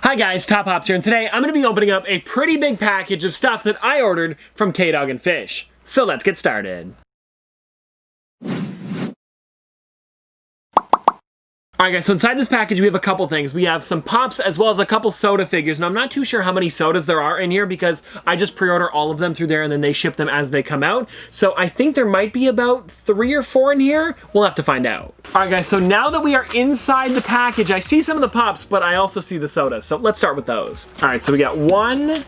Hi guys, Top Hops here, and today I'm going to be opening up a pretty big package of stuff that I ordered from K-Dog and Fish. So let's get started. Alright guys, so inside this package we have a couple things. We have some Pops as well as a couple soda figures, and I'm not too sure how many sodas there are in here because I just pre-order all of them through there and then they ship them as they come out. So I think there might be about 3 or 4 in here. We'll have to find out. Alright guys, so now that we are inside the package, I see some of the Pops, but I also see the sodas. So let's start with those. Alright, so we got 1,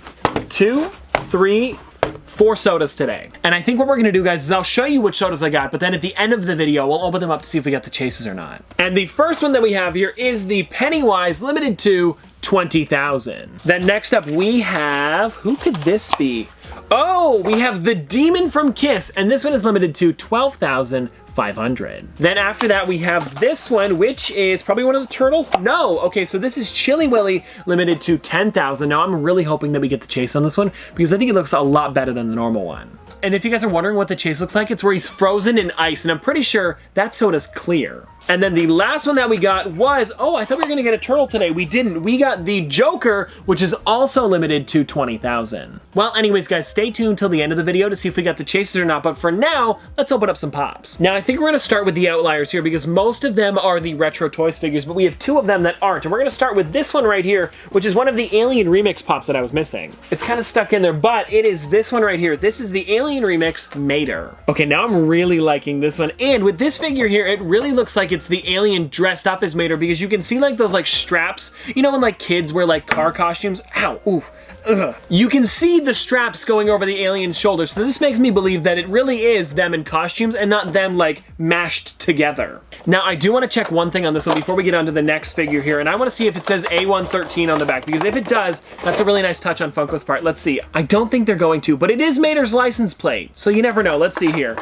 2, 3, 4 sodas today. And I think what we're gonna do, guys, is I'll show you which sodas I got, but then at the end of the video, we'll open them up to see if we got the chases or not. And the first one that we have here is the Pennywise limited to 20,000. Then next up we have, who could this be? Oh, we have the Demon from Kiss, and this one is limited to 12,500. Then after that we have this one, which is probably one of the turtles. No, okay, so this is Chili Willy limited to 10,000. Now I'm really hoping that we get the chase on this one because I think it looks a lot better than the normal one. And if you guys are wondering what the chase looks like, it's where he's frozen in ice, and I'm pretty sure that soda's clear. And then the last one that we got was, oh, I thought we were gonna get a turtle today. We didn't. We got the Joker, which is also limited to 20,000. Well, anyways, guys, stay tuned till the end of the video to see if we got the chases or not, but for now, let's open up some Pops. Now, I think we're gonna start with the Outliers here because most of them are the Retro Toys figures, but we have 2 of them that aren't, and we're gonna start with this one right here, which is one of the Alien Remix Pops that I was missing. It's kind of stuck in there, but it is this one right here. This is the Alien Remix Mater. Okay, now I'm really liking this one, and with this figure here, it really looks like it's the alien dressed up as Mater because you can see like those like straps, you know when like kids wear like car costumes? Ow, ooh. Ugh. You can see the straps going over the alien's shoulders, so this makes me believe that it really is them in costumes and not them like mashed together. Now I do want to check one thing on this one before we get on to the next figure here, and I want to see if it says A113 on the back, because if it does, that's a really nice touch on Funko's part. Let's see. I don't think they're going to, but it is Mater's license plate, so you never know. Let's see here.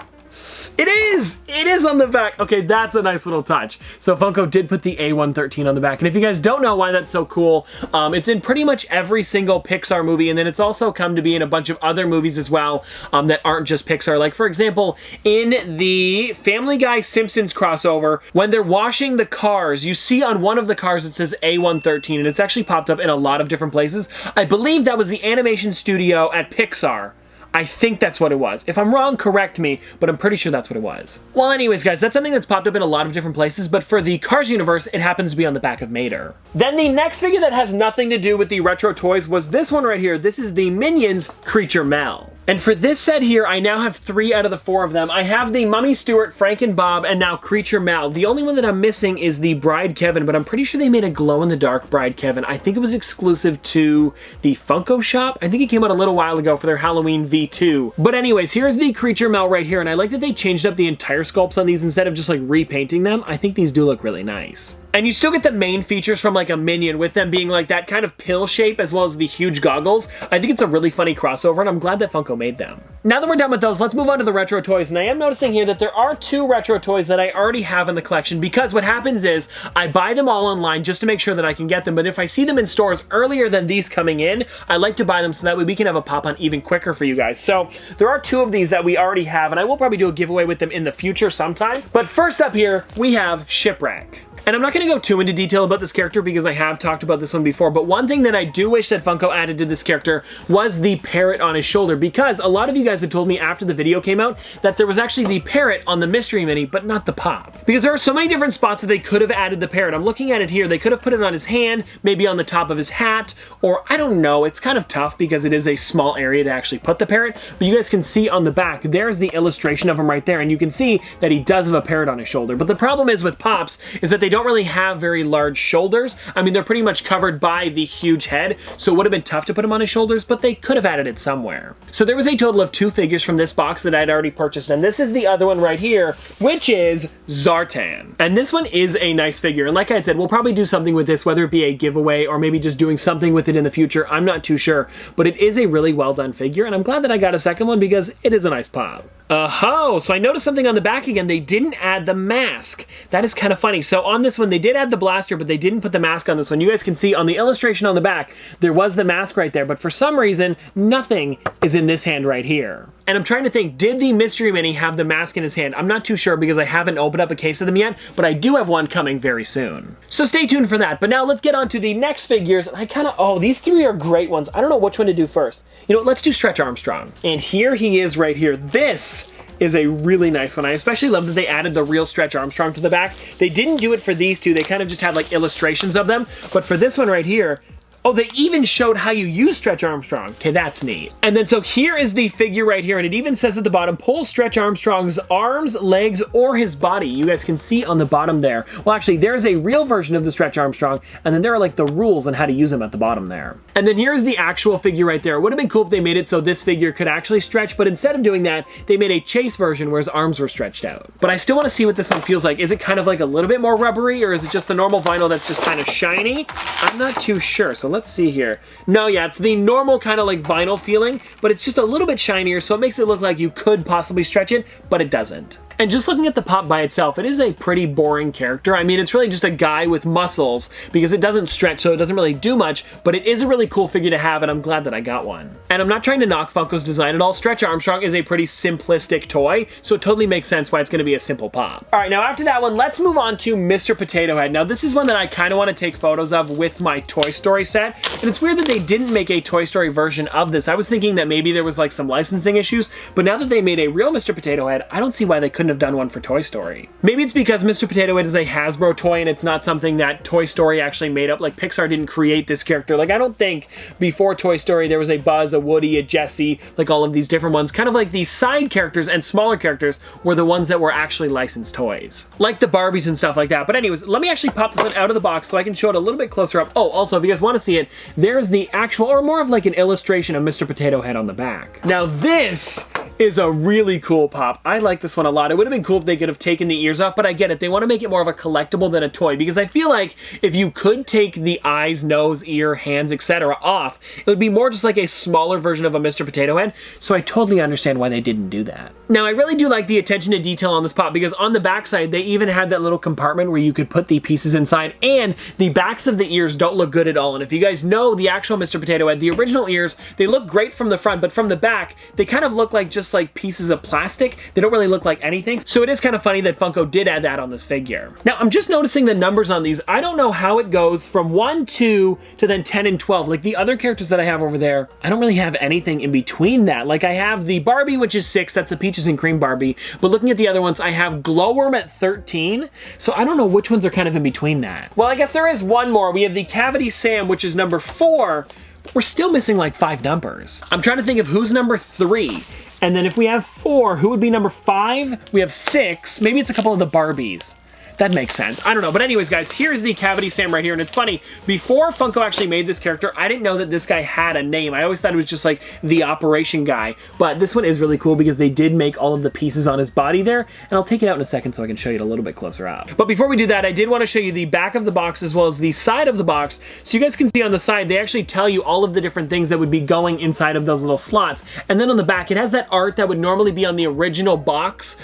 It is! It is on the back. Okay, that's a nice little touch. So Funko did put the A113 on the back. And if you guys don't know why that's so cool, it's in pretty much every single Pixar movie, and then it's also come to be in a bunch of other movies as well that aren't just Pixar. Like, for example, in the Family Guy Simpsons crossover, when they're washing the cars, you see on one of the cars it says A113, and it's actually popped up in a lot of different places. I believe that was the animation studio at Pixar. I think that's what it was. If I'm wrong, correct me, but I'm pretty sure that's what it was. Well, anyways, guys, that's something that's popped up in a lot of different places, but for the Cars universe, it happens to be on the back of Mater. Then the next figure that has nothing to do with the Retro Toys was this one right here. This is the Minions Creature Mel. And for this set here, I now have 3 out of the 4 of them. I have the Mummy Stewart, Frank and Bob, and now Creature Mal. The only one that I'm missing is the Bride Kevin, but I'm pretty sure they made a glow-in-the-dark Bride Kevin. I think it was exclusive to the Funko shop. I think it came out a little while ago for their Halloween V2. But anyways, here's the Creature Mal right here, and I like that they changed up the entire sculpts on these instead of just like repainting them. I think these do look really nice. And you still get the main features from like a Minion with them being like that kind of pill shape as well as the huge goggles. I think it's a really funny crossover, and I'm glad that Funko made them. Now that we're done with those, let's move on to the Retro Toys. And I am noticing here that there are 2 Retro Toys that I already have in the collection because what happens is I buy them all online just to make sure that I can get them, but if I see them in stores earlier than these coming in, I like to buy them so that way we can have a pop on even quicker for you guys. So there are 2 of these that we already have, and I will probably do a giveaway with them in the future sometime. But first up here, we have Shipwreck. And I'm not going to go too into detail about this character because I have talked about this one before, but one thing that I do wish that Funko added to this character was the parrot on his shoulder, because a lot of you guys had told me after the video came out that there was actually the parrot on the mystery mini, but not the Pop. Because there are so many different spots that they could have added the parrot. I'm looking at it here. They could have put it on his hand, maybe on the top of his hat, or I don't know. It's kind of tough because it is a small area to actually put the parrot, but you guys can see on the back, there's the illustration of him right there, and you can see that he does have a parrot on his shoulder. But the problem is with Pops is that they don't really have very large shoulders. I mean, they're pretty much covered by the huge head, so it would have been tough to put him on his shoulders, but they could have added it somewhere. So there was a total of 2 figures from this box that I'd already purchased, and this is the other one right here, which is Zartan. And this one is a nice figure, and like I said, we'll probably do something with this, whether it be a giveaway or maybe just doing something with it in the future. I'm not too sure, but it is a really well done figure, and I'm glad that I got a second one because it is a nice pop. Oh, so I noticed something on the back again. They didn't add the mask. That is kind of funny. So on this one, they did add the blaster, but they didn't put the mask on this one. You guys can see on the illustration on the back, there was the mask right there, but for some reason, nothing is in this hand right here. And I'm trying to think, did the Mystery Mini have the mask in his hand? I'm not too sure because I haven't opened up a case of them yet, but I do have one coming very soon. So stay tuned for that. But now let's get on to the next figures. And I kind of, oh, these three are great ones. I don't know which one to do first. You know what, let's do Stretch Armstrong. And here he is right here. This is a really nice one. I especially love that they added the real Stretch Armstrong to the back. They didn't do it for these two. They kind of just had like illustrations of them. But for this one right here, oh, they even showed how you use Stretch Armstrong. Okay, that's neat. And then so here is the figure right here, and it even says at the bottom, pull Stretch Armstrong's arms, legs, or his body. You guys can see on the bottom there. Well, actually, there's a real version of the Stretch Armstrong, and then there are like the rules on how to use them at the bottom there. And then here's the actual figure right there. It would have been cool if they made it so this figure could actually stretch, but instead of doing that, they made a chase version where his arms were stretched out. But I still want to see what this one feels like. Is it kind of like a little bit more rubbery, or is it just the normal vinyl that's just kind of shiny? I'm not too sure, so let's see here. No, yeah, it's the normal kind of like vinyl feeling, but it's just a little bit shinier, so it makes it look like you could possibly stretch it, but it doesn't. And just looking at the pop by itself, it is a pretty boring character. I mean, it's really just a guy with muscles because it doesn't stretch, so it doesn't really do much, but it is a really cool figure to have, and I'm glad that I got one. And I'm not trying to knock Funko's design at all. Stretch Armstrong is a pretty simplistic toy, so it totally makes sense why it's gonna be a simple pop. All right, now after that one, let's move on to Mr. Potato Head. Now, this is one that I kind of want to take photos of with my Toy Story set, and it's weird that they didn't make a Toy Story version of this. I was thinking that maybe there was like some licensing issues, but now that they made a real Mr. Potato Head, I don't see why they couldn't have done one for Toy Story. Maybe it's because Mr. Potato Head is a Hasbro toy and it's not something that Toy Story actually made up. Like, Pixar didn't create this character. Like, I don't think before Toy Story there was a Buzz, a Woody, a Jessie, like all of these different ones. Kind of like these side characters and smaller characters were the ones that were actually licensed toys. Like the Barbies and stuff like that. But anyways, let me actually pop this one out of the box so I can show it a little bit closer up. Oh, also, if you guys want to see it, there's the actual, or more of like an illustration of Mr. Potato Head on the back. Now this is a really cool pop. I like this one a lot. It would have been cool if they could have taken the ears off, but I get it. They want to make it more of a collectible than a toy, because I feel like if you could take the eyes, nose, ear, hands, etc. off, it would be more just like a smaller version of a Mr. Potato Head, so I totally understand why they didn't do that. Now, I really do like the attention to detail on this pop, because on the backside, they even had that little compartment where you could put the pieces inside, and the backs of the ears don't look good at all. And if you guys know the actual Mr. Potato Head, the original ears, they look great from the front, but from the back, they kind of look like just like pieces of plastic. They don't really look like anything. So it is kind of funny that Funko did add that on this figure. Now, I'm just noticing the numbers on these. I don't know how it goes from 1, 2 to then 10 and 12. Like the other characters that I have over there, I don't really have anything in between that. Like I have the Barbie, which is 6. That's the Peaches and Cream Barbie. But looking at the other ones, I have Glowworm at 13. So I don't know which ones are kind of in between that. Well, I guess there is one more. We have the Cavity Sam, which is number 4. We're still missing like 5 numbers. I'm trying to think of who's number 3. And then if we have 4, who would be number 5? We have 6. Maybe it's a couple of the Barbies. That makes sense. I don't know. But anyways, guys, here's the Cavity Sam right here. And it's funny, before Funko actually made this character, I didn't know that this guy had a name. I always thought it was just like the operation guy. But this one is really cool because they did make all of the pieces on his body there. And I'll take it out in a second so I can show you it a little bit closer up. But before we do that, I did want to show you the back of the box as well as the side of the box. So you guys can see on the side, they actually tell you all of the different things that would be going inside of those little slots. And then on the back, it has that art that would normally be on the original box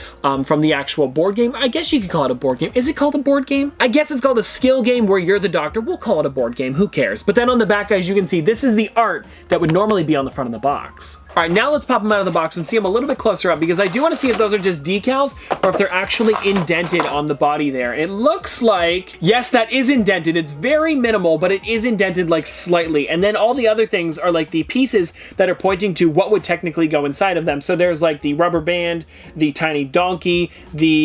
from the actual board game. I guess you could call it a board game. Is it called a board game? I guess it's called a skill game where you're the doctor. We'll call it a board game. Who cares? But then on the back, as you can see, this is the art that would normally be on the front of the box. All right, now let's pop them out of the box and see them a little bit closer up, because I do want to see if those are just decals or if they're actually indented on the body there. It looks like, yes, that is indented. It's very minimal, but it is indented like slightly. And then all the other things are like the pieces that are pointing to what would technically go inside of them. So there's like the rubber band, the tiny donkey,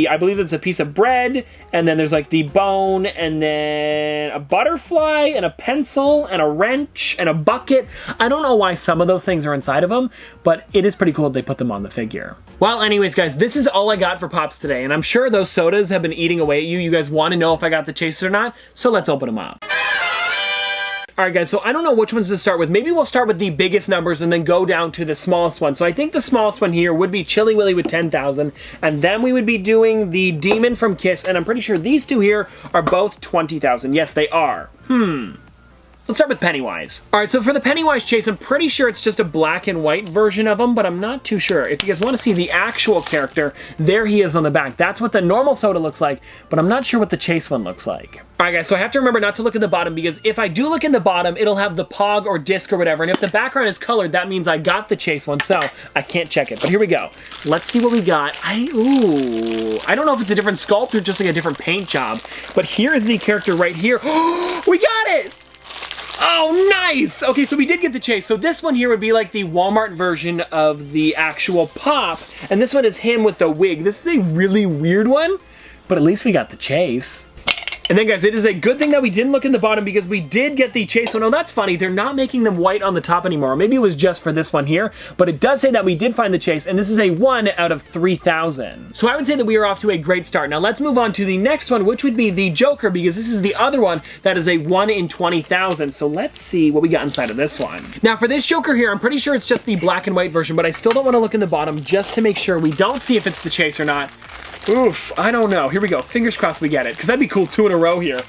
I believe it's a piece of bread, and then there's like the bone, and then a butterfly, and a pencil, and a wrench, and a bucket. I don't know why some of those things are inside of them, but it is pretty cool that they put them on the figure. Well, anyways, guys, this is all I got for Pops today, and I'm sure those sodas have been eating away at you. You guys want to know if I got the chases or not, so let's open them up. Alright guys, so I don't know which ones to start with. Maybe we'll start with the biggest numbers and then go down to the smallest one. So I think the smallest one here would be Chilly Willy with 10,000, and then we would be doing the Demon from Kiss, and I'm pretty sure these two here are both 20,000. Yes, they are. Let's start with Pennywise. All right, so for the Pennywise chase, I'm pretty sure it's just a black and white version of him, but I'm not too sure. If you guys want to see the actual character, there he is on the back. That's what the normal soda looks like, but I'm not sure what the chase one looks like. All right, guys, so I have to remember not to look at the bottom, because if I do look in the bottom, it'll have the pog or disc or whatever, and if the background is colored, that means I got the chase one, so I can't check it. But here we go. Let's see what we got. Ooh, I don't know if it's a different sculpt or just like a different paint job, but here is the character right here. We got it! Oh, nice! Okay, so we did get the chase. So this one here would be like the Walmart version of the actual Pop, and this one is him with the wig. This is a really weird one, but at least we got the chase. And then, guys, it is a good thing that we didn't look in the bottom, because we did get the chase one. Oh, that's funny. They're not making them white on the top anymore. Maybe it was just for this one here, but it does say that we did find the chase, and this is a 1 out of 3,000. So I would say that we are off to a great start. Now, let's move on to the next one, which would be the Joker, because this is the other one that is a 1 in 20,000. So let's see what we got inside of this one. Now, for this Joker here, I'm pretty sure it's just the black and white version, but I still don't want to look in the bottom just to make sure we don't see if it's the chase or not. Oof, I don't know. Here we go. Fingers crossed we get it, because that'd be cool 2 in a row here.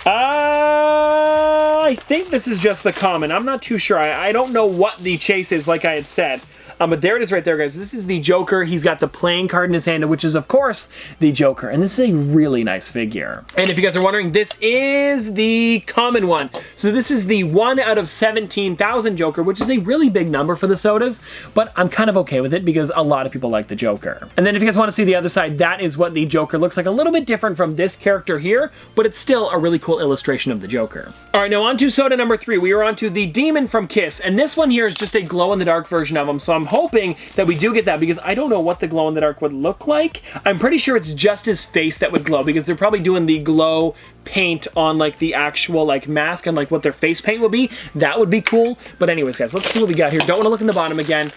I think this is just the common. I'm not too sure. I don't know what the chase is, like I had said. But there it is right there, guys. This is the Joker. He's got the playing card in his hand, which is, of course, the Joker. And this is a really nice figure. And if you guys are wondering, this is the common one. So this is the 1 out of 17,000 Joker, which is a really big number for the sodas. But I'm kind of okay with it, because a lot of people like the Joker. And then if you guys want to see the other side, that is what the Joker looks like. A little bit different from this character here, but it's still a really cool illustration of the Joker. All right, now on to soda number 3. We are on to the Demon from Kiss. And this one here is just a glow-in-the-dark version of him. So I'm hoping that we do get that, because I don't know what the glow-in-the-dark would look like. I'm pretty sure it's just his face that would glow, because they're probably doing the glow paint on like the actual like mask and like what their face paint will be. That would be cool. But anyways, guys, let's see what we got here. Don't want to look in the bottom again.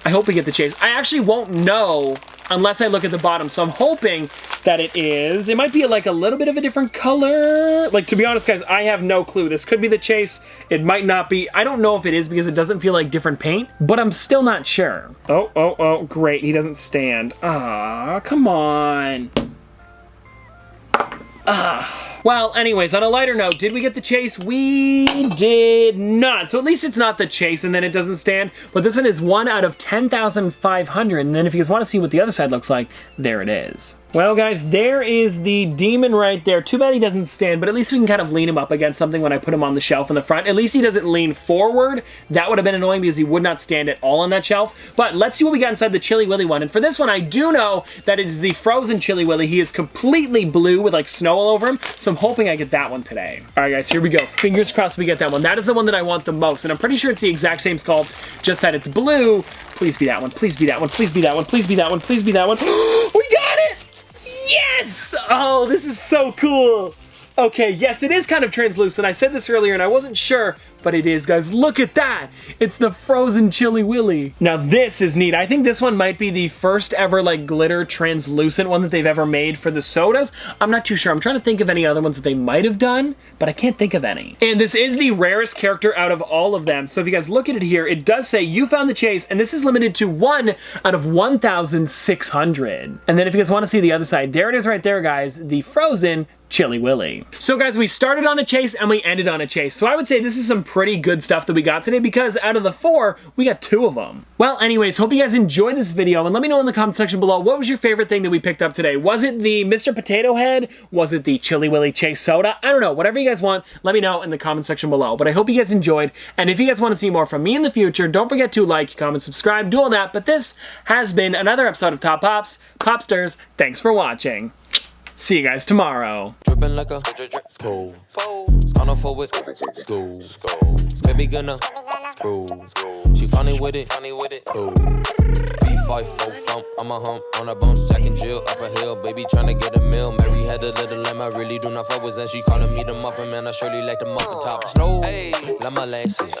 I hope we get the chase. I actually won't know unless I look at the bottom, so I'm hoping that it is. It might be like a little bit of a different color. Like, to be honest, guys, I have no clue. This could be the chase. It might not be. I don't know if it is, because it doesn't feel like different paint, but I'm still not sure. Oh, great. He doesn't stand. Ah, come on. Well, anyways, on a lighter note, did we get the chase? We did not. So at least it's not the chase, and then it doesn't stand. But this one is 1 out of 10,500. And then if you guys want to see what the other side looks like, there it is. Well, guys, there is the Demon right there. Too bad he doesn't stand, but at least we can kind of lean him up against something when I put him on the shelf in the front. At least he doesn't lean forward. That would have been annoying, because he would not stand at all on that shelf. But let's see what we got inside the Chili Willy one. And for this one, I do know that it is the frozen Chili Willy. He is completely blue with like snow all over him, so I'm hoping I get that one today. All right, guys, here we go. Fingers crossed we get that one. That is the one that I want the most, and I'm pretty sure it's the exact same sculpt, just that it's blue. Please be that one. Please be that one. Please be that one. Please be that one. Please be that one. We got it! Yes! Oh, this is so cool. Okay, yes, it is kind of translucent. I said this earlier and I wasn't sure, but it is, guys. Look at that. It's the frozen Chili Willy. Now, this is neat. I think this one might be the first ever, like, glitter translucent one that they've ever made for the sodas. I'm not too sure. I'm trying to think of any other ones that they might have done, but I can't think of any. And this is the rarest character out of all of them. So if you guys look at it here, it does say you found the chase, and this is limited to 1 out of 1,600. And then if you guys want to see the other side, there it is right there, guys. The frozen Chili Willy. So guys, we started on a chase and we ended on a chase. So I would say this is some pretty good stuff that we got today, because out of the 4, we got 2 of them. Well, anyways, hope you guys enjoyed this video, and let me know in the comment section below, what was your favorite thing that we picked up today? Was it the Mr. Potato Head? Was it the Chili Willy Chase Soda? I don't know. Whatever you guys want, let me know in the comment section below. But I hope you guys enjoyed, and if you guys want to see more from me in the future, don't forget to like, comment, subscribe, do all that. But this has been another episode of Top Pops. Popsters, thanks for watching. See you guys tomorrow. Dripping like a school. Gonna forward school. Baby gonna screw. She funny with it. Cool. V5 full thump. I'm a hump on a bounce. Jack and Jill up a hill. Baby tryna get a meal. Mary had a little lamb. I really do not fuck with, and she calling me the muffin man. I surely like the muffin top. Snow. Like my lashes.